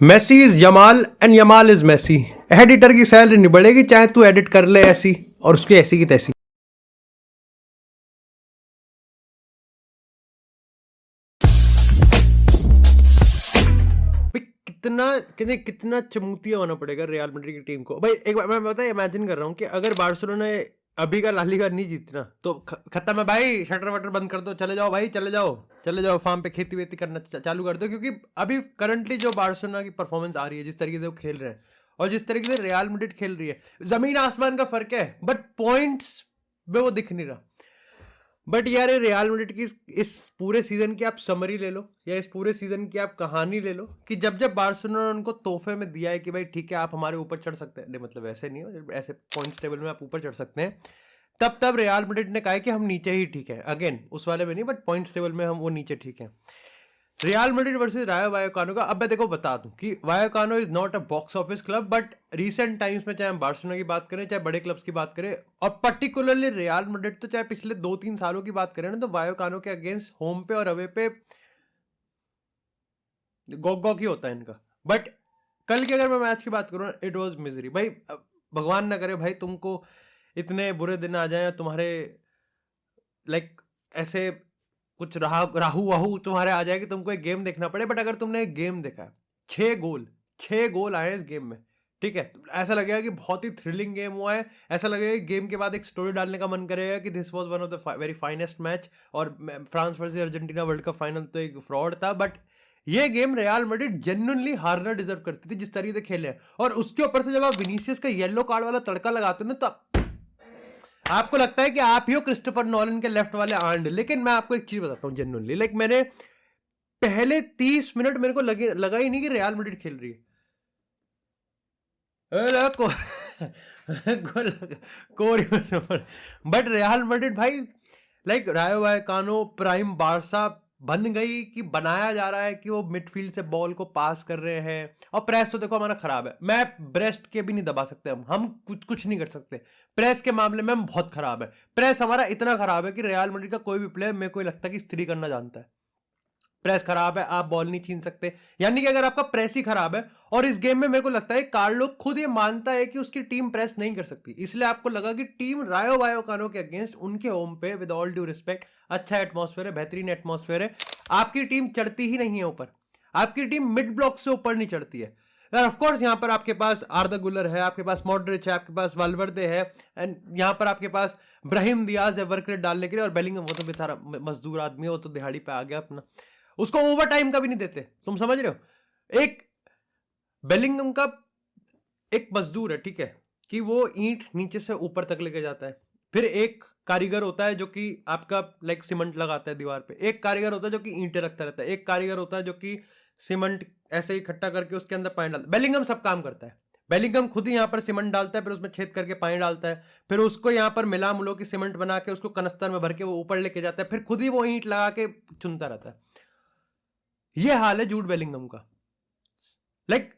Messi is Yamal and Yamal is Messi. Editor की salary नहीं बढ़ेगी चाहे तू एडिट कर ले ऐसी और उसकी ऐसी की तैसी। भाई कितना चमूतिया होना पड़ेगा रियल मैड्रिड की टीम को। भाई एक बार मैं बता इमेजिन कर रहा हूँ कि अगर बार्सिलोना अभी का ला लीगा नहीं जीतना तो खत्म है भाई। शटर वटर बंद कर दो, चले जाओ भाई, चले जाओ फार्म पे खेती वेती करना चालू कर दो। क्योंकि अभी करंटली जो बार्सिलोना की परफॉर्मेंस आ रही है, जिस तरीके से वो खेल रहे हैं और जिस तरीके से रियल मैड्रिड खेल रही है, जमीन आसमान का फर्क है। बट पॉइंट्स में वो दिख नहीं रहा। बट यार ये रियल मैड्रिड की इस पूरे सीजन की आप समरी ले लो या इस पूरे सीजन की आप कहानी ले लो कि जब जब बार्सिलोना ने उनको तोहफे में दिया है कि भाई ठीक है आप हमारे ऊपर चढ़ सकते हैं, नहीं मतलब ऐसे नहीं हो, ऐसे पॉइंट्स टेबल में आप ऊपर चढ़ सकते हैं, तब तब रियल मैड्रिड ने कहा है कि हम नीचे ही ठीक है। अगेन उस वाले में नहीं, बट पॉइंट्स टेबल में हम वो नीचे ठीक है। रियल मैड्रिड वर्सेस रायो वायोकानो का अब मैं देखो बता दूं कि Vallecano is not a box office club, but recent times में चाहे हम बार्सिलोना की बात करें चाहे बड़े क्लब्स की बात करें और पर्टिकुलरली रियल मैड्रिड, तो चाहे पिछले 2-3 सालों की बात करें ना, तो वायोकानो के अगेंस्ट होम पे और अवे पे गॉग ही होता है इनका। बट कल की अगर मैं मैच की बात करूँ, इट वॉज मिजरी भाई। भगवान ना करे भाई तुमको इतने बुरे दिन आ जाए तुम्हारे लाइक ऐसे कुछ राहु वाहू तुम्हारे आ जाए कि तुमको एक गेम देखना पड़े। बट अगर तुमने एक गेम देखा, 6 गोल आए इस गेम में, ठीक है, ऐसा लगेगा कि बहुत ही थ्रिलिंग गेम हुआ है। ऐसा लगेगा कि गेम के बाद एक स्टोरी डालने का मन करेगा कि this was one of the very finest match. और France versus Argentina World Cup final तो एक फ्रॉड था, बट ये गेम रियल मैड्रिड जेन्युइनली हारना डिजर्व करती थी जिस तरीके से खेले हैं। और उसके ऊपर से जब आप विनीसियस का येलो कार्ड वाला तड़का लगाते हो ना, तो आपको लगता है कि आप ही हो क्रिस्टोफर नॉलन के लेफ्ट वाले आंड। लेकिन मैं आपको एक चीज बताता हूँ जेन्युइनली, लाइक मैंने पहले 30 मिनट मेरे को लगा ही नहीं कि रियल मैड्रिड खेल रही है। बट रियल मैड्रिड भाई लाइक रायो वायकानो प्राइम बारसा बन गई कि बनाया जा रहा है कि वो मिडफील्ड से बॉल को पास कर रहे हैं। और प्रेस तो देखो हमारा खराब है, मैं ब्रेस्ट के भी नहीं दबा सकते, हम कुछ नहीं कर सकते। प्रेस के मामले में हम बहुत खराब है। प्रेस हमारा इतना खराब है कि रियल मैड्रिड का कोई भी प्लेयर मेरे को लगता है कि स्त्री करना जानता है। प्रेस खराब है, आप बॉल नहीं छीन सकते। यानी कि अगर आपका प्रेस ही खराब है, और इस गेम में मेरे को लगता है कार्लो खुद ये मानता है कि उसकी टीम प्रेस नहीं कर सकती, इसलिए आपको लगा कि टीम रायो वायोकानो के अगेंस्ट उनके होम पे विद ऑल ड्यू रिस्पेक्ट अच्छा एटमॉस्फेयर है, बेहतरीन एटमॉस्फेयर है, आपकी टीम चढ़ती ही नहीं है ऊपर। आपकी टीम मिड ब्लॉक से ऊपर नहीं चढ़ती है। ऑफ कोर्स यहाँ पर आपके पास आर्दा गुलर है, आपके पास मॉडरिच है, आपके पास वाल्वर्दे है, एंड यहाँ पर आपके पास ब्राहिम दियाज है वर्क रेट डालने के लिए, और बेलिंगम वो तो बेचारा मजदूर आदमी है, वो तो दिहाड़ी पे आ गया अपना, उसको ओवर टाइम का भी नहीं देते। तुम समझ रहे हो, एक बेलिंगम का एक मजदूर है, ठीक है, कि वो ईंट नीचे से ऊपर तक लेके जाता है। फिर एक कारीगर होता है जो कि आपका लाइक सीमेंट लगाता है दीवार पे, एक कारीगर होता है जो कि ईंटें रखता रहता है, एक कारीगर होता है जो कि सीमेंट ऐसे इकट्ठा करके उसके अंदर पानी डालता है। बेलिंगम सब काम करता है। बेलिंगम खुद ही यहाँ पर सीमेंट डालता है, फिर उसमें छेद करके पानी डालता है, फिर उसको यहाँ पर मिला मुलो की सीमेंट बना के उसको कनस्तर में भर के वो ऊपर लेके जाता है, फिर खुद ही वो ईंट लगा के चुनता रहता है। ये हाल है जूड बेलिंगम का। लाइक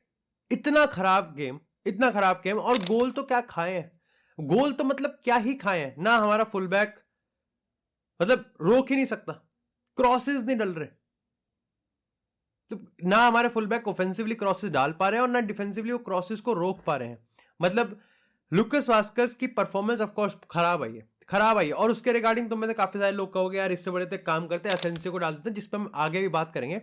इतना खराब गेम, और गोल तो क्या खाए हैं, गोल तो मतलब क्या ही खाए हैं ना। हमारा फुल बैक मतलब रोक ही नहीं सकता, क्रॉसेस नहीं डल रहे, तो ना हमारे फुल बैक ऑफेंसिवली क्रॉसेस डाल पा रहे हैं और ना डिफेंसिवली वो क्रॉसेस को रोक पा रहे हैं। मतलब लुकास वास्केस की परफॉर्मेंस ऑफ कोर्स खराब आई है, और उसके रिगार्डिंग तो में से काफी सारे लोग कहोगे यार इससे बड़े तो काम करते हैं, असेंसियो को डाल देते हैं, जिस पर हम आगे भी बात करेंगे।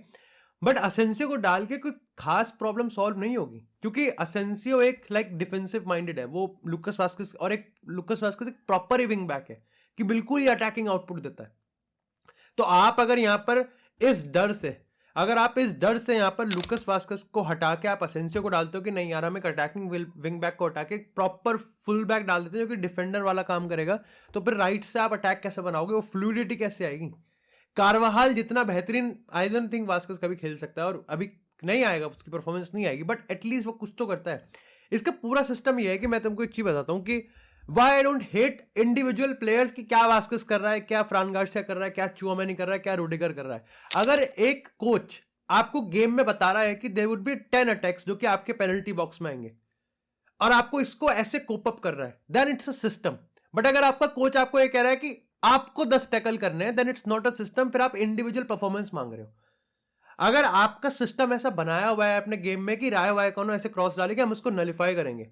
बट असेंसियो को डाल के कोई खास प्रॉब्लम सॉल्व नहीं होगी, क्योंकि असेंसियो एक लाइक डिफेंसिव माइंडेड है, वो लुकास वास्केस, और एक लुकास वास्केस एक प्रॉपर ही विंग बैक है कि बिल्कुल ही अटैकिंग आउटपुट देता है। तो आप अगर यहाँ पर इस डर से यहाँ पर लुकास वास्केस को हटा के आप असेंसियो को डालते हो कि नहीं यार हम एक अटैकिंग विंग बैक को हटा के प्रॉपर फुल बैक डाल देते हैं जो कि डिफेंडर वाला काम करेगा, तो फिर राइट से आप अटैक कैसे बनाओगे, वो फ्लूइडिटी कैसे आएगी। कार्वाहाल जितना बेहतरीन आई डोंट थिंक वास्केस कभी खेल सकता है, और अभी नहीं आएगा, उसकी परफॉर्मेंस नहीं आएगी, बट एटलीस्ट वो कुछ तो करता है। इसका पूरा सिस्टम ये है कि मैं तुमको एक चीज बताता हूँ कि why I don't hate individual players की, क्या वास्केस कर रहा है, क्या फ्रान गार्सिया कर रहा है, क्या चुआमेनी कर रहा है, क्या रुडिगर कर रहा है। अगर एक कोच आपको गेम में बता रहा है कि देयर वुड बी 10 अटैक्स जो कि आपके पेनल्टी बॉक्स में आएंगे, और आपको इसको ऐसे कोप अप कर रहा है, then it's a system. But अगर आपका कोच आपको ये कह रहा है कि आपको 10 टैकल करने हैं, then it's not a system, फिर आप इंडिविजुअल परफॉर्मेंस मांग रहे हो। अगर आपका सिस्टम ऐसा बनाया हुआ है अपने गेम में कि रायो वायकानो ऐसे क्रॉस डालेंगे, हम उसको नलिफाई करेंगे,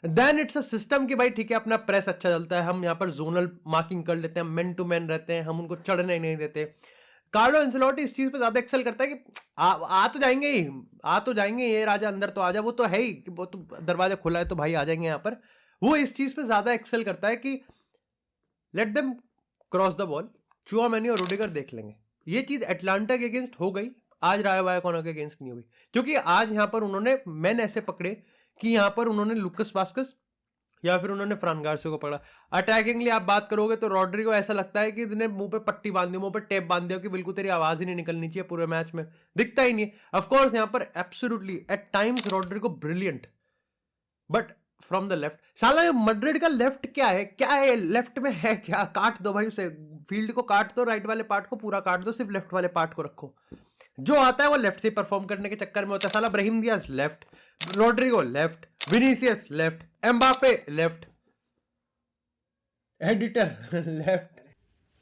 देन इट्स अ सिस्टम कि भाई ठीक है, अपना प्रेस अच्छा चलता है, हम यहाँ पर जोनल मार्किंग कर लेते हैं, मैन टू मैन रहते हैं, हम उनको चढ़ने नहीं देते। कार्लो एंसेलोटी इस चीज पे ज्यादा एक्सेल करता है कि आ तो जाएंगे ही, आ तो जाएंगे, ये राजा अंदर तो आ जा, वो तो है ही कि वो तो दरवाजा खुला है तो भाई आ जाएंगे यहाँ पर। वो इस चीज पे ज्यादा एक्सेल करता है कि let them cross the ball, Tchouameni और रुडिगर देख लेंगे। ये चीज एटलांटा के अगेंस्ट हो गई, आज रायो वायकानो के अगेंस्ट नहीं हुई, क्योंकि आज यहाँ पर उन्होंने मैन ऐसे पकड़े कि यहाँ पर उन्होंने लुकस वास्कस या फिर उन्होंने फ्रान गार्सिया को पकड़ा। अटैकिंगली आप बात करोगे तो रॉड्रिगो ऐसा लगता है कि इसने मुंह पे पट्टी बांध दी, मुंह पे टेप बांध दिया कि बिल्कुल तेरी आवाज ही नहीं निकलनी चाहिए पूरे मैच में, दिखता ही नहीं। ऑफ कोर्स यहाँ पर absolutely at times Rodrygo brilliant, but from the left, साला मैड्रिड का लेफ्ट क्या है लेफ्ट में है क्या? काट दो भाई उसे, फील्ड को काट दो, राइट वाले पार्ट को पूरा काट दो, सिर्फ लेफ्ट वाले पार्ट को रखो। जो आता है वो लेफ्ट से परफॉर्म करने के चक्कर में होता है। साला Brahim Diaz left, Rodrygo left, Vinicius left, Mbappe left, editor left.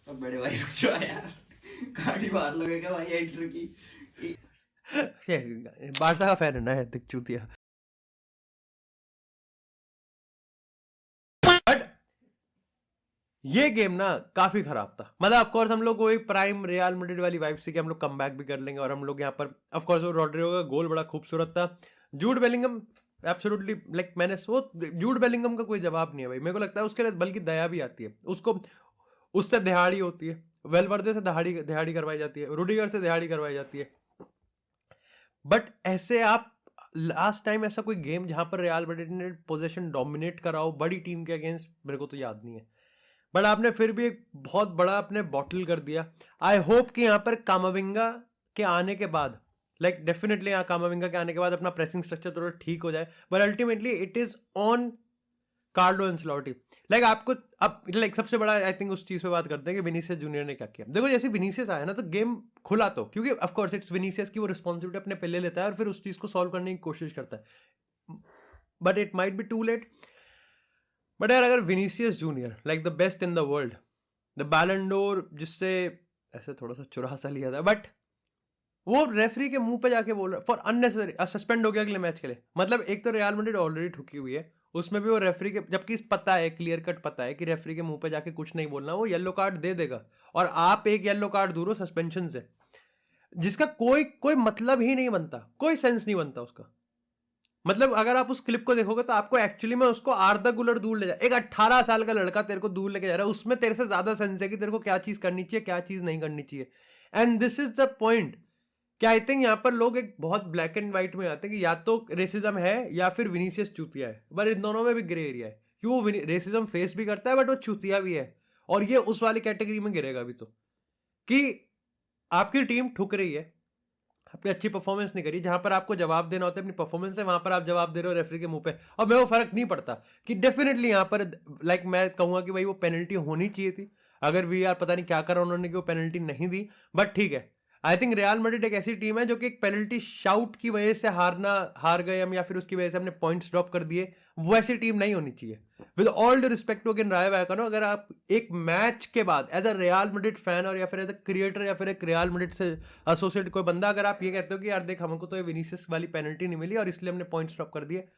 अब बड़े भाई रुक जाओ यार, गाड़ी मार लोगे क्या भाई एडिटर की? बारसा का फैन है ना, दिख चूतिया। बट ये गेम ना काफी खराब था, मतलब ऑफ कोर्स हम लोग वही प्राइम रियल मैड्रिड वाली वाइब से कि हम लोग कम बैक भी कर लेंगे, और हम लोग यहाँ पर ऑफ कोर्स वो रॉड्रिगो का गोल बड़ा खूबसूरत था। जूड बेलिंगम एब्सोल्युटली लाइक, मैंने वो जूड बेलिंगम का कोई जवाब नहीं है भाई, मेरे को लगता है उसके लिए बल्कि दया भी आती है उसको, उससे दिहाड़ी होती है, वेलवर्दे से दिहाड़ी करवाई जाती है, रुडिगर से दिहाड़ी करवाई जाती है। बट ऐसे आप लास्ट टाइम ऐसा कोई गेम जहां पर रियल मैड्रिड ने पोजीशन डोमिनेट करा हो बड़ी टीम के अगेंस्ट, मेरे को तो याद नहीं है। बट आपने फिर भी एक बहुत बड़ा अपने बॉटल कर दिया। आई होप कि यहाँ पर कामाविंगा के आने के बाद, लाइक डेफिनेटली यहाँ कामाविंगा के आने के बाद अपना प्रेसिंग स्ट्रक्चर थोड़ा ठीक हो जाए, but ultimately it is on Carlo Ancelotti. Like आपको अब लाइक सबसे बड़ा आई थिंक उस चीज पे बात करते हैं कि विनीसियस जूनियर ने क्या किया। देखो जैसे विनीसियस आया ना तो गेम खुला, तो क्योंकि ऑफ कोर्स इट्स विनीसियस की वो रिस्पॉन्सिबिलिटी अपने पे ले लेता है और फिर उस चीज को सॉल्व करने की कोशिश करता है, but it might be too late. But यार अगर Vinicius Junior like the best in the world, the Ballon d'Or जिससे ऐसे थोड़ा सा चुरा सा लिया था, बट वो रेफरी के मुंह पे जाके बोल रहा फॉर अननेसेसरी, सस्पेंड हो गया अगले मैच के लिए। मतलब एक तो रियल मैड्रिड ऑलरेडी ठुकी हुई है, उसमें भी वो रेफरी के, जबकि पता है, क्लियर कट पता है कि रेफरी के मुंह पे जाके कुछ नहीं बोलना, वो येलो कार्ड दे देगा, और आप एक येलो कार्ड दूर हो सस्पेंशन से, जिसका कोई कोई मतलब ही नहीं बनता, कोई सेंस नहीं बनता उसका। मतलब अगर आप उस क्लिप को देखोगे तो आपको एक्चुअली में उसको आर्दा गुलर दूर ले जाए, एक 18 साल का लड़का तेरे को दूर लेके जा रहा है, उसमें तेरे से ज्यादा सेंस है कि तेरे को क्या चीज करनी चाहिए क्या चीज नहीं करनी चाहिए। And this is the point कि आई थिंक यहाँ पर लोग एक बहुत ब्लैक एंड व्हाइट में आते हैं कि या तो रेसिज्म है या फिर विनीसियस चूतिया है, बट इन दोनों में भी ग्रे एरिया है कि वो रेसिज्म फेस भी करता है बट वो चूतिया भी है, और ये उस वाली कैटेगरी में गिरेगा अभी तो, कि आपकी टीम ठुक रही है, आपकी अच्छी परफॉर्मेंस नहीं करी, जहां पर आपको जवाब देना होता है अपनी परफॉर्मेंस से, वहां पर आप जवाब दे रहे हो रेफरी के मुंह पे। और मैं वो फर्क नहीं पड़ता कि डेफिनेटली यहाँ पर लाइक मैं कहूंगा कि भाई वो पेनल्टी होनी चाहिए थी, अगर वीआर पता नहीं क्या करा उन्होंने कि वो पेनल्टी नहीं दी, बट ठीक है। आई थिंक रियल मैड्रिड एक ऐसी टीम है जो कि एक पेनल्टी शाउट की वजह से हार गए हम, या फिर उसकी वजह से हमने पॉइंट्स ड्रॉप कर दिए, वैसी टीम नहीं होनी चाहिए। With all due respect to again Rayo Vallecano, अगर आप एक मैच के बाद as a Real Madrid fan और या फिर एज अ क्रिएटर या फिर एक रियल मैड्रिड से एसोसिएट कोई बंदा, अगर आप ये कहते हो कि यार देख हमको तो ये विनीसियस वाली पेनल्टी नहीं मिली और इसलिए हमने पॉइंट्स ड्रॉप कर दिए,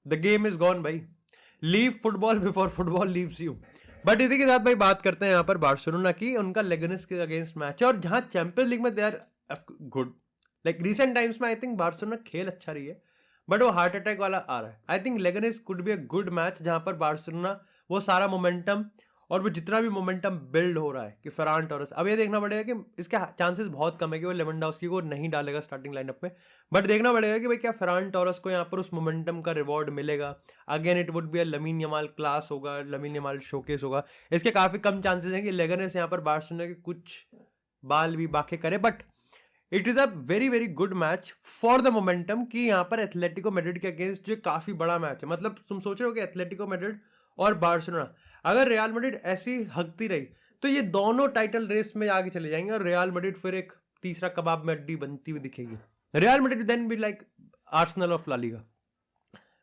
द गेम इज गॉन भाई, leave football before football leaves you. But इसी के साथ भाई बात करते हैं यहाँ पर बार्सिलोना की, उनका लेगनेस के अगेंस्ट मैच है, और जहां चैंपियंस लीग में they are good, like recent times में आई थिंक बार्सिलोना खेल अच्छा रही है, बट वो हार्ट अटैक वाला आ रहा है। I think Leganes could be a good match जहां पर बार्सिलोना वो सारा मोमेंटम और वो जितना भी मोमेंटम बिल्ड हो रहा है कि फरान टोरेस, अब ये देखना पड़ेगा कि इसके चांसेस बहुत कम है कि वो लेवेंडोव्स्की को नहीं डालेगा स्टार्टिंग लाइनअप में, बट देखना पड़ेगा कि भाई क्या फरान टोरेस को यहाँ पर उस मोमेंटम का रिवॉर्ड मिलेगा। Again it would be a lamin Yamal class होगा, लमीन यमाल शोकेस होगा, इसके काफी कम चांसेस हैं कि लेगनेस यहाँ पर बार्सिलोना के कुछ बाल भी बाके करे, but it is a very very good match for the momentum कि यहाँ पर एथलेटिको मैड्रिड के अगेंस्ट जो काफी बड़ा मैच है। मतलब तुम सोच रहे हो कि एथलेटिको मैड्रिड और बार्सिलोना, अगर रियल मैड्रिड ऐसी हकती रही तो ये दोनों टाइटल रेस में आगे चले जाएंगे, और रियल मैड्रिड फिर एक तीसरा कबाब में अड्डी बनती हुई दिखेगी। Real Madrid then be like Arsenal of La Liga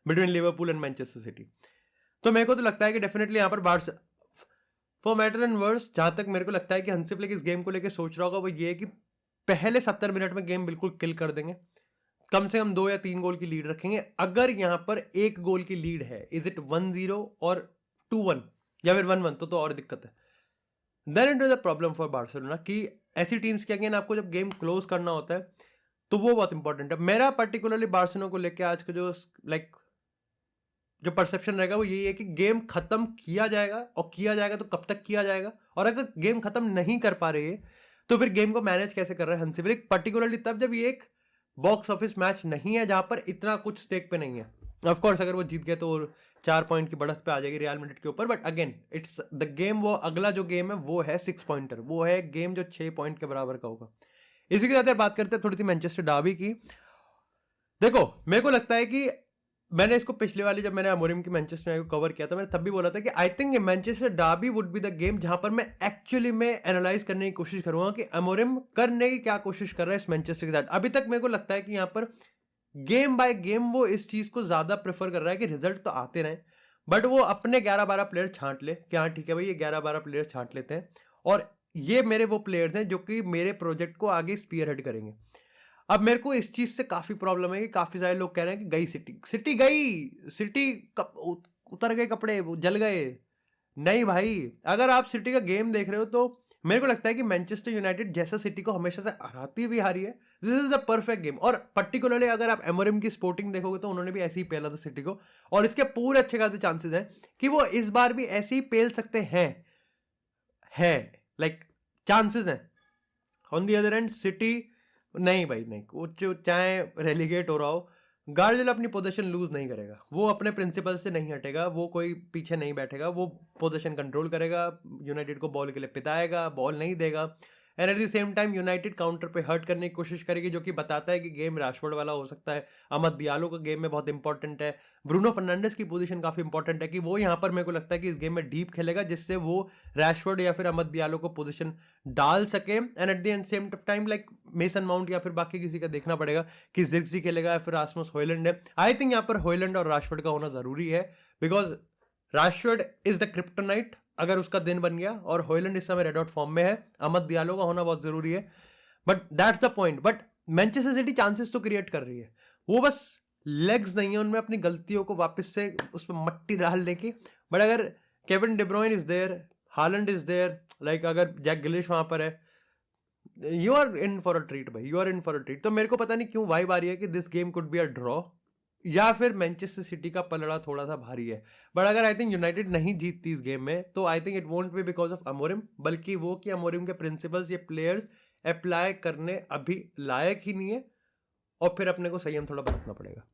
between Liverpool and Manchester City. तो मेरे को तो लगता है कि डेफिनेटली यहाँ पर Barca for better and worse, जहां तक मेरे को लगता है कि हंसी फ्लिक इस गेम को लेकर सोच रहा होगा वो ये है कि पहले 70 मिनट में गेम बिल्कुल किल कर देंगे, कम से कम 2 या 3 गोल की लीड रखेंगे। अगर यहाँ पर 1 गोल की लीड है, इज इट 1-0 और 2-1 या फिर 1-1, तो और दिक्कत है। Then it is a problem for Barcelona कि ऐसी टीम्स के अगेन आपको जब गेम क्लोज करना होता है तो वो बहुत इंपॉर्टेंट है। मेरा पर्टिकुलरली बार्सिलोना को लेकर आज का जो जो परसेप्शन रहेगा वो यही है कि गेम खत्म किया जाएगा, और किया जाएगा तो कब तक किया जाएगा, और अगर गेम खत्म नहीं कर पा रही है तो फिर गेम को मैनेज कैसे कर रहा है हंसी फ्लिक, पर्टिकुलरली तब जब ये एक बॉक्स ऑफिस मैच नहीं है जहां पर इतना कुछ स्टेक पे नहीं है। ऑफ कोर्स अगर वो जीत गए तो 4 पॉइंट की बढ़त पे आ जाएगी रियल मैड्रिड के ऊपर, but again it's the game, वो अगला जो गेम है वो है 6 पॉइंटर, वो है गेम जो 6 पॉइंट के बराबर का होगा। इसी के साथ बात करते हैं थोड़ी सी मैनचेस्टर डार्बी की। देखो मेरे को लगता है कि मैंने इसको पिछले वाली जब मैंने अमोरिम की मैनचेस्टर को कवर किया था, मैंने तब भी बोला था कि I think Manchester Derby would be the game जहां पर मैं एक्चुअली में एनालाइज करने की कोशिश करूंगा कि अमोरिम करने की क्या कोशिश कर रहा है इस मैनचेस्टर के साथ। अभी तक मेरे को लगता है कि यहाँ पर गेम बाय गेम वो इस चीज को ज्यादा प्रेफर कर रहा है कि रिजल्ट तो आते रहे, बट वो अपने 11-12 प्लेयर छांट ले कि हाँ ठीक है भाई ये 11-12 प्लेयर छांट लेते हैं, और ये मेरे वो प्लेयर्स हैं जो कि मेरे प्रोजेक्ट को आगे स्पीयर हेड करेंगे। अब मेरे को इस चीज से काफी प्रॉब्लम है कि काफी सारे लोग कह रहे हैं कि गई सिटी गई, सिटी उतर गए कपड़े, जल गए। नहीं भाई, अगर आप सिटी का गेम देख रहे हो तो मेरे को लगता है कि मैनचेस्टर यूनाइटेड जैसा सिटी को हमेशा से हराती हुई हारी है, this is the perfect game. और पर्टिकुलरली अगर आप एमोरिम की स्पोर्टिंग देखोगे तो उन्होंने भी ऐसे ही पेला था सिटी को, और इसके पूरे अच्छे खासे चांसेस हैं कि वो इस बार भी ऐसे ही पेल सकते हैं लाइक चांसेस हैं। On the other and city नहीं भाई नहीं, कुछ चाहे रेलीगेट हो रहा हो, गार्डियोला अपनी पोजीशन लूज नहीं करेगा, वो अपने प्रिंसिपल से नहीं हटेगा, वो कोई पीछे नहीं बैठेगा, वो पोजीशन कंट्रोल करेगा, यूनाइटेड को बॉल के लिए पिताएगा, बॉल नहीं देगा, and at the same time United counter पे हर्ट करने की कोशिश करेगी, जो कि बताता है कि गेम रैशफोर्ड वाला हो सकता है। अहमद दियालो का गेम में बहुत इंपॉर्टेंट है, ब्रूनो फर्नांडिस की पोजीशन काफी इंपॉर्टेंट है कि वो यहाँ पर मेरे को लगता है कि इस गेम में डीप खेलेगा, जिससे वो रैशफोर्ड या फिर अहमद दियालो को पोजीशन डाल सके। And at the same time like mason mount या फिर बाकी किसी का देखना पड़ेगा कि जिर्क्सी खेलेगा या फिर रासमस हॉयलैंड है। आई थिंक यहाँ पर हॉयलैंड और रैशफोर्ड का होना जरूरी है, because Rashford is the kryptonite अगर उसका दिन बन गया, और हॉयलैंड इस समय रेड आउट फॉर्म में है, अहमद दियालो का होना बहुत जरूरी है, but that's the point. But Manchester city chances तो क्रिएट कर रही है, वो बस लेग्स नहीं है उनमें अपनी गलतियों को वापस से उसमें मट्टी डालने की। बट अगर Kevin De Bruyne is there, Haaland is there, like अगर जैक ग्रिलिश वहां पर है, you are in for a treat भाई, you are in for a treat. तो मेरे को पता नहीं क्यों वाइब आ रही है कि this game could be a draw, या फिर मैनचेस्टर सिटी का पलड़ा थोड़ा सा भारी है। बट अगर आई थिंक यूनाइटेड नहीं जीतती इस गेम में तो I think it won't be because of Amorim, बल्कि वो कि अमोरिम के प्रिंसिपल्स ये प्लेयर्स अप्लाई करने अभी लायक ही नहीं है, और फिर अपने को संयम थोड़ा बरतना पड़ेगा।